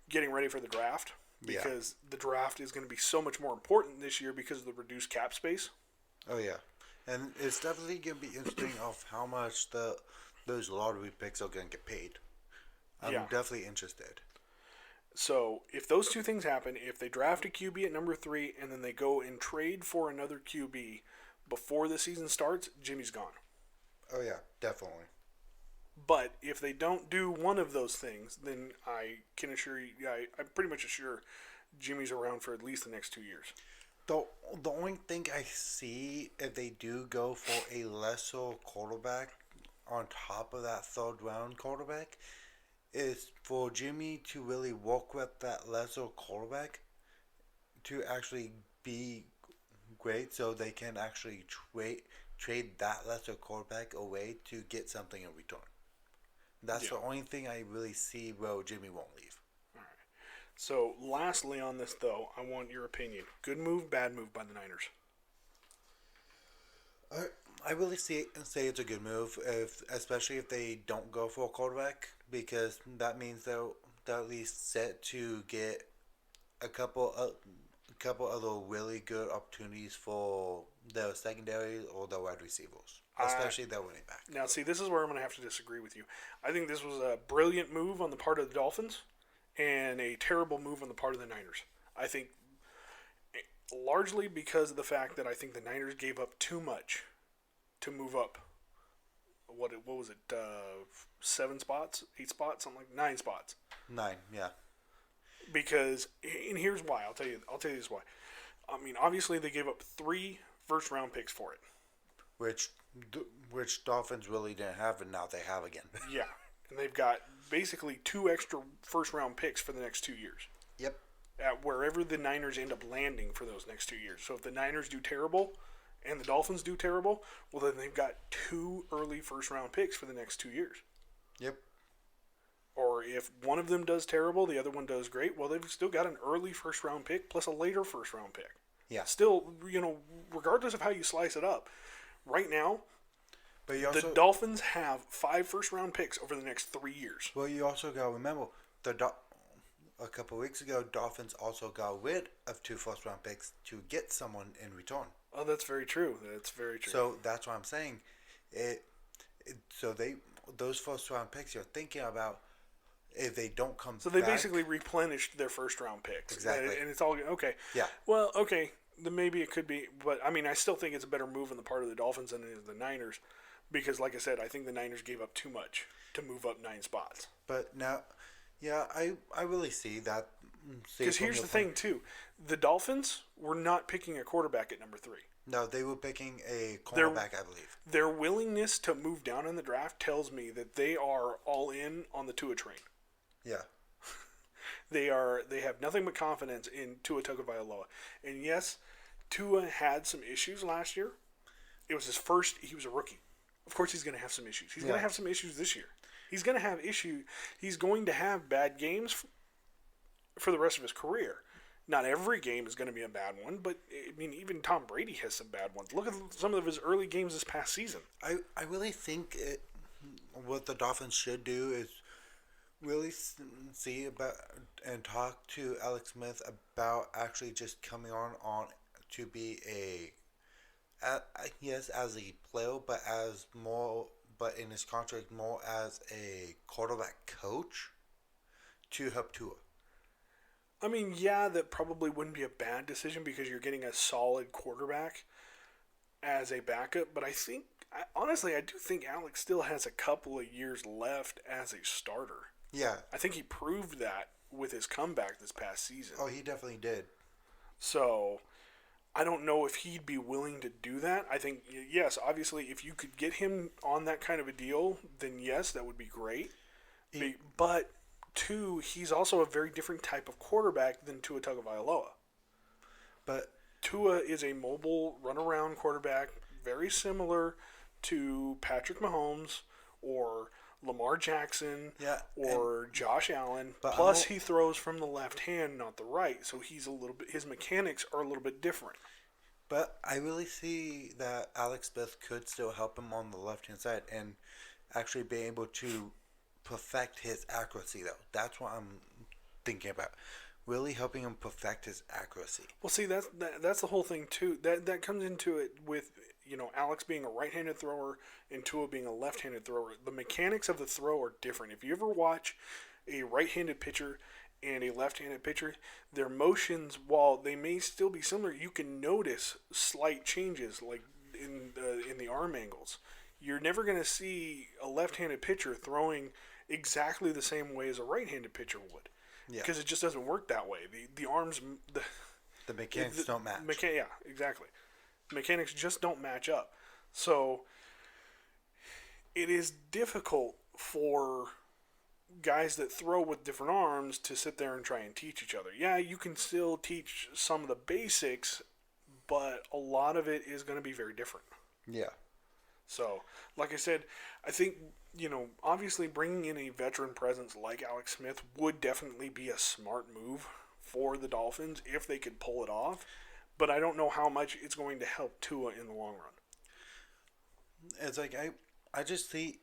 getting ready for the draft because the draft is going to be so much more important this year because of the reduced cap space. Oh yeah, and it's definitely going to be interesting of how much those lottery picks are going to get paid. I'm definitely interested. So if those two things happen, if they draft a QB at number 3 and then they go and trade for another QB before the season starts, Jimmy's gone. Oh yeah, definitely. But if they don't do one of those things, then I can assure you, I'm pretty much sure Jimmy's around for at least the next 2 years. The only thing I see if they do go for a lesser quarterback on top of that third round quarterback is for Jimmy to really work with that lesser quarterback to actually be great so they can actually trade that lesser quarterback away to get something in return. That's the only thing I really see where Jimmy won't leave. All right. So, lastly on this, though, I want your opinion. Good move, bad move by the Niners? I really say it's a good move, especially if they don't go for a quarterback, because that means they're at least set to get a couple other really good opportunities for their secondary or their wide receivers, especially their running back. Now, see, this is where I'm going to have to disagree with you. I think this was a brilliant move on the part of the Dolphins and a terrible move on the part of the Niners. I think largely because of the fact that I think the Niners gave up too much to move up. What was it? 7 spots, 8 spots, something like 9 spots. 9, yeah. Because, and here's why. I'll tell you this why. I mean, obviously they gave up 3 first-round picks for it, which Dolphins really didn't have, and now they have again. Yeah, and they've got basically 2 extra first-round picks for the next 2 years. Yep. At wherever the Niners end up landing for those next 2 years. So if the Niners do terrible and the Dolphins do terrible, well, then they've got 2 early first-round picks for the next 2 years. Yep. Or if one of them does terrible, the other one does great, well, they've still got an early first-round pick plus a later first-round pick. Yeah. Still, regardless of how you slice it up, right now, the Dolphins have 5 first-round picks over the next 3 years. Well, you also got to remember, a couple of weeks ago, Dolphins also got rid of 2 first-round picks to get someone in return. Oh, that's very true. That's very true. So that's what I'm saying. Those first-round picks you're thinking about, if they don't come back. So they basically replenished their first-round picks. Exactly. And it's all, okay. Yeah. Well, okay, then maybe it could be, but I mean, I still think it's a better move on the part of the Dolphins than it is the Niners, because like I said, I think the Niners gave up too much to move up 9 spots. But now, yeah, I really see that. Because here's the thing, too. The Dolphins were not picking a quarterback at number 3. No, they were picking a cornerback, I believe. Their willingness to move down in the draft tells me that they are all in on the Tua train. Yeah. They have nothing but confidence in Tua Tagovailoa. And yes, Tua had some issues last year. It was his first. He was a rookie. Of course, he's going to have some issues. He's going to have some issues this year. He's going to have issues. He's going to have bad games for the rest of his career. Not every game is going to be a bad one, but I mean, even Tom Brady has some bad ones. Look at some of his early games this past season. I really think what the Dolphins should do is really see about and talk to Alex Smith about actually just coming on to be yes, as a player, but as more, but in his contract more as a quarterback coach to help Tua. I mean, yeah, that probably wouldn't be a bad decision because you're getting a solid quarterback as a backup, but honestly, I do think Alex still has a couple of years left as a starter. Yeah. I think he proved that with his comeback this past season. Oh, he definitely did. So, I don't know if he'd be willing to do that. I think, yes, obviously, if you could get him on that kind of a deal, then yes, that would be great. But, two, he's also a very different type of quarterback than Tua Tagovailoa. But Tua is a mobile, run-around quarterback, very similar to Patrick Mahomes or Lamar Jackson or Josh Allen. Plus, he throws from the left hand, not the right, so his mechanics are a little bit different. But I really see that Alex Smith could still help him on the left-hand side and actually be able to perfect his accuracy, though. That's what I'm thinking about. Really helping him perfect his accuracy. Well, see, that's the whole thing, too. That comes into it with, Alex being a right-handed thrower and Tua being a left-handed thrower. The mechanics of the throw are different. If you ever watch a right-handed pitcher and a left-handed pitcher, their motions, while they may still be similar, you can notice slight changes, like in the arm angles. You're never going to see a left-handed pitcher throwing exactly the same way as a right-handed pitcher would. Yeah. Because it just doesn't work that way. The arms... The mechanics don't match. Yeah, exactly. Mechanics just don't match up. So, it is difficult for guys that throw with different arms to sit there and try and teach each other. Yeah, you can still teach some of the basics, but a lot of it is going to be very different. Yeah. So, like I said, I think, obviously bringing in a veteran presence like Alex Smith would definitely be a smart move for the Dolphins if they could pull it off. But I don't know how much it's going to help Tua in the long run. It's like, I just see,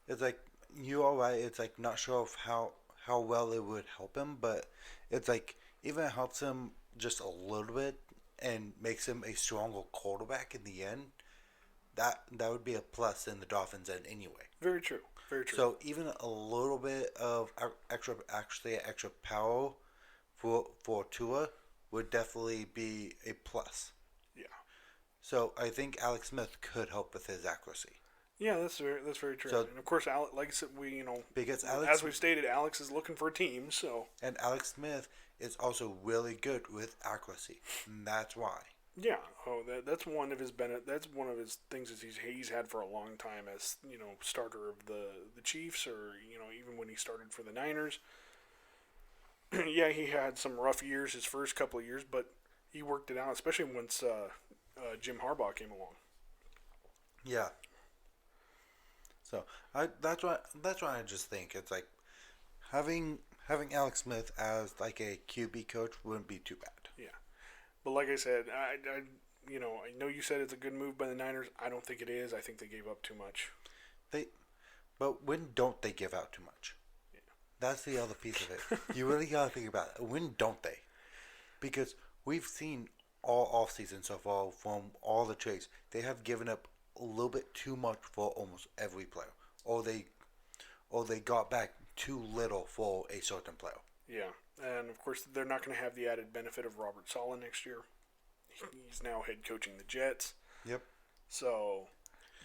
it's like, you are right, it's like not sure of how well it would help him, but it's like, even it helps him just a little bit and makes him a stronger quarterback in the end. That would be a plus in the Dolphins' end anyway. Very true. Very true. So even a little bit of extra power for Tua would definitely be a plus. Yeah. So I think Alex Smith could help with his accuracy. Yeah, that's very true. So, and of course, like I said, because as we've stated, Alex is looking for a team. So and Alex Smith is also really good with accuracy, and that's why. Yeah, that's one of his that's one of his things that he's had for a long time as starter of the Chiefs, or even when he started for the Niners. Yeah, he had some rough years his first couple of years, but he worked it out, especially once Jim Harbaugh came along. Yeah. So that's why I just think it's like having Alex Smith as like a QB coach wouldn't be too bad. Yeah. But like I said, I know you said it's a good move by the Niners. I don't think it is. I think they gave up too much. But when don't they give out too much? Yeah. That's the other piece of it. You really gotta think about it. When don't they? Because we've seen all offseason so far from all the trades, they have given up a little bit too much for almost every player, or they got back too little for a certain player. Yeah. And, of course, they're not going to have the added benefit of Robert Saleh next year. He's now head coaching the Jets. Yep. So,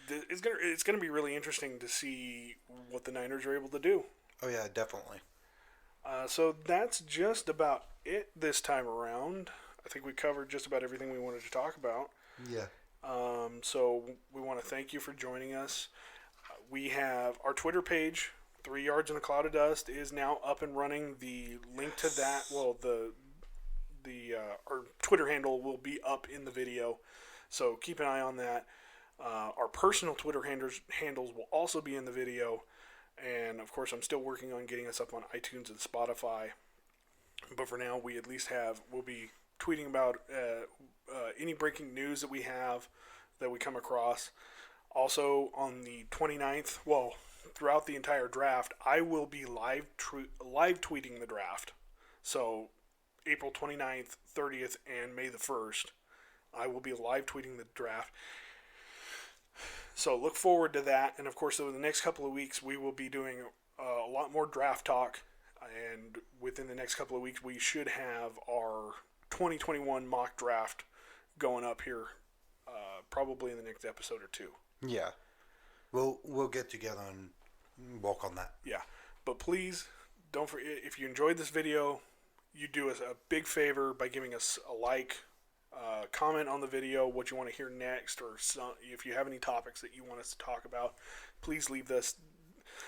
it's going to be really interesting to see what the Niners are able to do. Oh, yeah, definitely. So, that's just about it this time around. I think we covered just about everything we wanted to talk about. Yeah. So, we want to thank you for joining us. We have our Twitter page, 3 Yards in a Cloud of Dust, is now up and running. The link to that, our Twitter handle will be up in the video, so keep an eye on that. Our personal Twitter handles will also be in the video, and of course I'm still working on getting us up on iTunes and Spotify. But for now, we at least we'll be tweeting about any breaking news that we have that we come across. Also, on the 29th, well, throughout the entire draft, I will be live tweeting the draft. So, April 29th, 30th, and May the 1st, I will be live tweeting the draft. So, look forward to that. And, of course, over the next couple of weeks, we will be doing a lot more draft talk. And within the next couple of weeks, we should have our 2021 mock draft going up here probably in the next episode or two. Yeah. We'll get together and walk on that. Yeah. But please, don't forget, if you enjoyed this video, you do us a big favor by giving us a like, comment on the video, what you want to hear next, or if you have any topics that you want us to talk about, please leave this.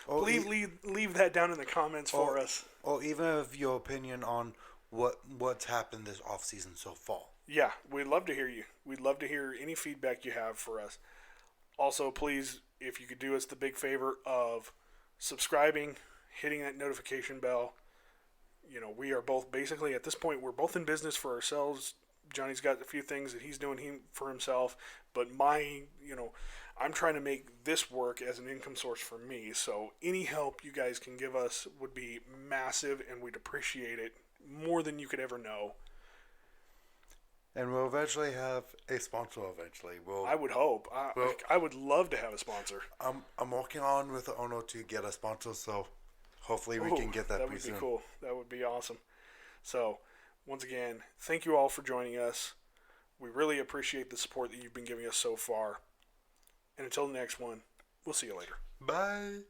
Please leave that down in the comments for us. Or even of your opinion on what's happened this offseason so far. Yeah, we'd love to hear you. We'd love to hear any feedback you have for us. Also, please, if you could do us the big favor of subscribing, hitting that notification bell. You know, we are both basically, at this point, we're both in business for ourselves. Johnny's got a few things that he's doing for himself, but I'm trying to make this work as an income source for me. So any help you guys can give us would be massive, and we'd appreciate it more than you could ever know. And we'll eventually have a sponsor. I would hope. I would love to have a sponsor. I'm working on with the owner to get a sponsor, so hopefully we can get that. That would be cool. That would be awesome. So, once again, thank you all for joining us. We really appreciate the support that you've been giving us so far. And until the next one, we'll see you later. Bye.